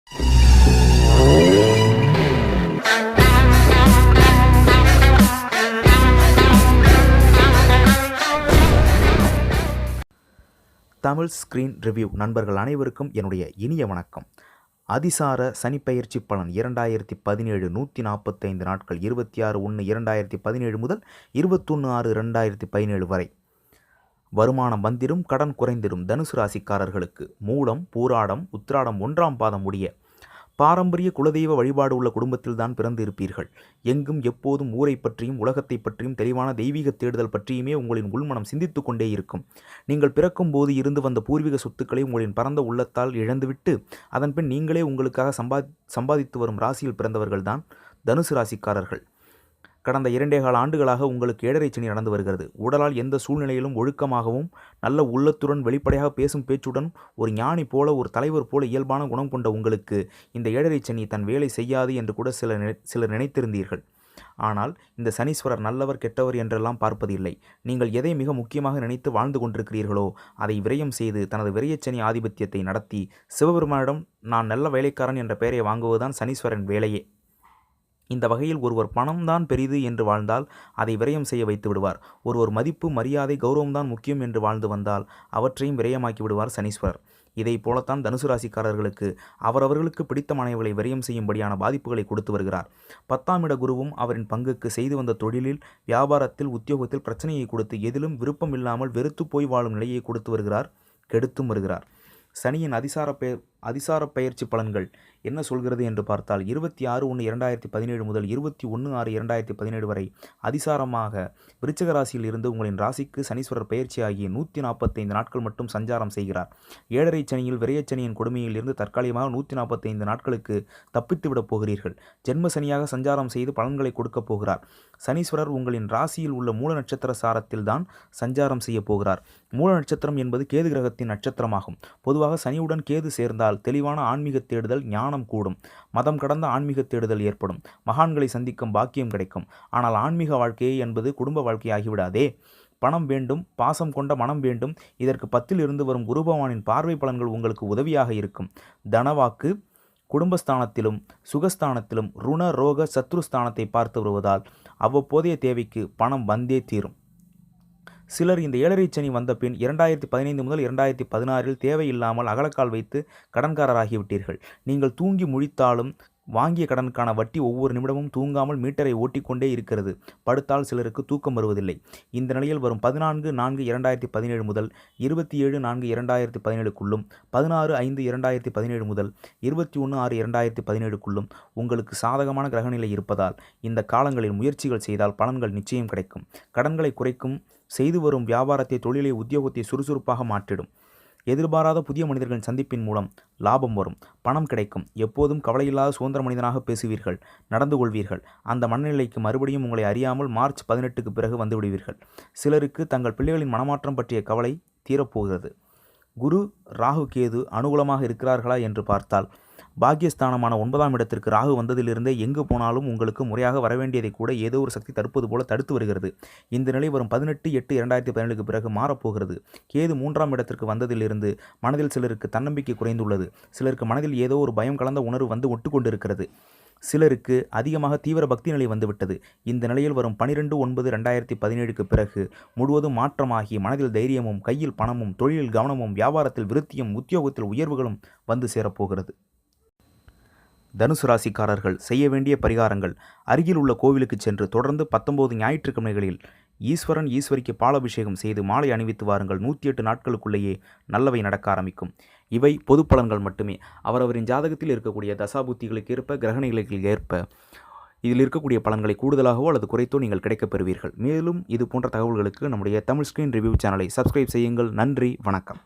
Tamil screen review நண்பர்கள் அனைவருக்கும் என்னுடைய இனிய வணக்கம். அதிசார சனிப்பெயர்ச்சி பலன் 2017 145 நாட்கள் 26/1/2017 முதல் 21/6/2017 வரை. வருமானம் வந்திடும், கடன் குறைந்திடும். தனுசு ராசிக்காரர்களுக்கு மூலம், பூராடம், உத்திராடம் 1ஆம் பாதம் முடிய பாரம்பரிய குலதெய்வ வழிபாடு உள்ள குடும்பத்தில்தான் பிறந்து இருப்பீர்கள். எங்கும் எப்போதும் ஊரை பற்றியும் உலகத்தை பற்றியும் தெளிவான தெய்வீக தேடுதல் பற்றியுமே உங்களின் உள்மனம் சிந்தித்து கொண்டே இருக்கும். நீங்கள் பிறக்கும் போது இருந்து வந்த பூர்வீக சொத்துக்களை உங்களின் பரந்த உள்ளத்தால் இழந்துவிட்டு அதன்பின் நீங்களே உங்களுக்காக சம்பாதித்து வரும் ராசியில் பிறந்தவர்கள்தான் தனுசு ராசிக்காரர்கள். கடந்த 2.25 ஆண்டுகளாக உங்களுக்கு 7.5 சனி நடந்து வருகிறது. உடலால் எந்த சூழ்நிலையிலும் ஒழுக்கமாகவும் நல்ல உள்ளத்துடன் வெளிப்படையாக பேசும் பேச்சுடன் ஒரு ஞானி போல, ஒரு தலைவர் போல இயல்பான குணம் கொண்ட உங்களுக்கு இந்த 7.5 சனி தன் வேலை செய்யாது என்று கூட சிலர் நினைத்திருந்தீர்கள். ஆனால் இந்த சனீஸ்வரர் நல்லவர் கெட்டவர் என்றெல்லாம் பார்ப்பதில்லை. நீங்கள் எதை மிக முக்கியமாக நினைத்து வாழ்ந்து கொண்டிருக்கிறீர்களோ அதை விரயம் செய்து தனது விரயச்சனி ஆதிபத்தியத்தை நடத்தி சிவபெருமானிடம் நான் நல்ல வேலைக்காரன் என்ற பெயரை வாங்குவதுதான் சனீஸ்வரன் வேலையே. இந்த வகையில் ஒருவர் பணம்தான் பெரிது என்று வாழ்ந்தால் அதை விரயம் செய்ய வைத்து விடுவார். ஒருவர் மதிப்பு, மரியாதை, கௌரவம்தான் முக்கியம் என்று வாழ்ந்து வந்தால் அவற்றையும் விரயமாக்கி விடுவார் சனீஸ்வரர். இதை போலத்தான் தனுசு ராசிக்காரர்களுக்கு அவரவர்களுக்கு பிடித்தமானவர்களை விரயம் செய்யும்படியான பாதிப்புகளை கொடுத்து வருகிறார். 10ஆம் இட குருவும் அவரின் பங்குக்கு செய்து வந்த தொழிலில், வியாபாரத்தில், உத்தியோகத்தில் பிரச்சனையை கொடுத்து எதிலும் விருப்பம் இல்லாமல் வெறுத்து போய் வாழும் நிலையை கொடுத்து வருகிறார், கெடுத்தும் வருகிறார். சனியின் அதிசார பெயர்ச்சி பலன்கள் என்ன சொல்கிறது என்று பார்த்தால் 26/1/2017 முதல் 21/6/2017 வரை அதிசாரமாக விருச்சிக ராசியில் இருந்து உங்களின் ராசிக்கு சனீஸ்வரர் பெயர்ச்சி ஆகி 145 நாட்கள் மட்டும் சஞ்சாரம் செய்கிறார். 7.5 சனியில் விரயச்சனியின் கொடுமையில் இருந்து தற்காலிகமாக 145 நாட்களுக்கு தப்பித்துவிடப் போகிறீர்கள். ஜென்ம சனியாக சஞ்சாரம் செய்து பலன்களை கொடுக்கப் போகிறார். சனீஸ்வரர் உங்களின் ராசியில் உள்ள மூல நட்சத்திர சாரத்தில் தான் சஞ்சாரம் செய்ய போகிறார். மூல நட்சத்திரம் என்பது கேது கிரகத்தின் நட்சத்திரமாகும். பொதுவாக சனியுடன் கேது சேர்ந்தால் தெளிவான ஆன்மீக தேடுதல், ஞானம் கூடும். மதம் கடந்த ஆன்மீக தேடுதல் ஏற்படும். மகான்களை சந்திக்கும் பாக்கியம் கிடைக்கும். ஆனால் ஆன்மீக வாழ்க்கையை என்பது குடும்ப வாழ்க்கை ஆகிவிடாதே. பணம் வேண்டும், பாசம் கொண்ட மனம் வேண்டும். இதற்கு 10ல் இருந்து வரும் குரு பகவானின் பார்வை பலன்கள் உங்களுக்கு உதவியாக இருக்கும். தனவாக்கு குடும்பஸ்தானத்திலும் சுகஸ்தானத்திலும் ருண ரோக சத்ருஸ்தானத்தை பார்த்து வருவதால் அவ்வப்போதைய தேவைக்கு பணம் வந்தே தீரும். சிலர் இந்த 7.5 சனி வந்த பின் 2015 முதல் 2016 தேவையில்லாமல் அகலக்கால் வைத்து கடன்காரராகிவிட்டீர்கள். நீங்கள் தூங்கி முழித்தாலும் வாங்கிய கடனுக்கான வட்டி ஒவ்வொரு நிமிடமும் தூங்காமல் மீட்டரை ஓட்டிக்கொண்டே இருக்கிறது. படுத்தால் சிலருக்கு தூக்கம் வருவதில்லை. இந்த நிலையில் வரும் 14/4/2017 முதல் 27/4/2017க்குள்ளும் 16/5/2017 முதல் 21/6/2017க்குள்ளும் உங்களுக்கு சாதகமான கிரகநிலை இருப்பதால் இந்த காலங்களில் முயற்சிகள் செய்தால் பலன்கள் நிச்சயம் கிடைக்கும். கடன்களை குறைக்கும். செய்து வரும் வியாபாரத்தை, தொழிலை, உத்தியோகத்தை சுறுசுறுப்பாக மாற்றிடும். எதிர்பாராத புதிய மனிதர்களின் சந்திப்பின் மூலம் லாபம் வரும், பணம் கிடைக்கும். எப்போதும் கவலையில்லாத சுதந்திர மனிதனாக பேசுவீர்கள், நடந்து கொள்வீர்கள். அந்த மனநிலைக்கு மறுபடியும் உங்களை அறியாமல் மார்ச் 18க்கு பிறகு வந்துவிடுவீர்கள். சிலருக்கு தங்கள் பிள்ளைகளின் மனமாற்றம் பற்றிய கவலை தீரப்போகிறது. குரு, ராகு, கேது அனுகூலமாக இருக்கிறார்களா என்று பார்த்தால் பாக்கியஸ்தானமான 9ஆம் இடத்திற்கு ராகு வந்ததிலிருந்தே எங்கு போனாலும் உங்களுக்கு முறையாக வரவேண்டியதை கூட ஏதோ ஒரு சக்தி தடுப்பது போல தடுத்து வருகிறது. இந்த நிலை வரும் 18/8/2017க்கு பிறகு மாறப்போகிறது. கேது 3ஆம் இடத்திற்கு வந்ததிலிருந்து மனதில் சிலருக்கு தன்னம்பிக்கை குறைந்துள்ளது. சிலருக்கு மனதில் ஏதோ ஒரு பயம் கலந்த உணர்வு வந்து ஒட்டு கொண்டிருக்கிறது. சிலருக்கு அதிகமாக தீவிர பக்தி நிலை வந்துவிட்டது. இந்த நிலையில் வரும் 12/9/2017க்கு பிறகு முழுவதும் மாற்றமாகி மனதில் தைரியமும், கையில் பணமும், தொழிலில் கவனமும், வியாபாரத்தில் விருத்தியும், உத்தியோகத்தில் உயர்வுகளும் வந்து சேரப்போகிறது. தனுசு ராசிக்காரர்கள் செய்ய வேண்டிய பரிகாரங்கள்: அருகில் உள்ள கோவிலுக்கு சென்று தொடர்ந்து 19 ஞாயிற்றுக்கிழமைகளில் ஈஸ்வரன், ஈஸ்வரிக்கு பாலாபிஷேகம் செய்து மாலை அணிவித்து வாருங்கள். 108 நாட்களுக்குள்ளேயே நல்லவை நடக்க ஆரம்பிக்கும். இவை பொது பலன்கள் மட்டுமே. அவரவரின் ஜாதகத்தில் இருக்கக்கூடிய தசாபுத்திகளுக்கு ஏற்ப, கிரகணிகளுக்கு ஏற்ப இதில் இருக்கக்கூடிய பலன்களை கூடுதலாகவோ அல்லது குறைத்தோ நீங்கள் கிடைக்கப் பெறுவீர்கள். மேலும் இது போன்ற தகவல்களுக்கு நம்முடைய தமிழ் ஸ்கிரீன் ரிவ்யூ சேனலை சப்ஸ்கிரைப் செய்யுங்கள். நன்றி, வணக்கம்.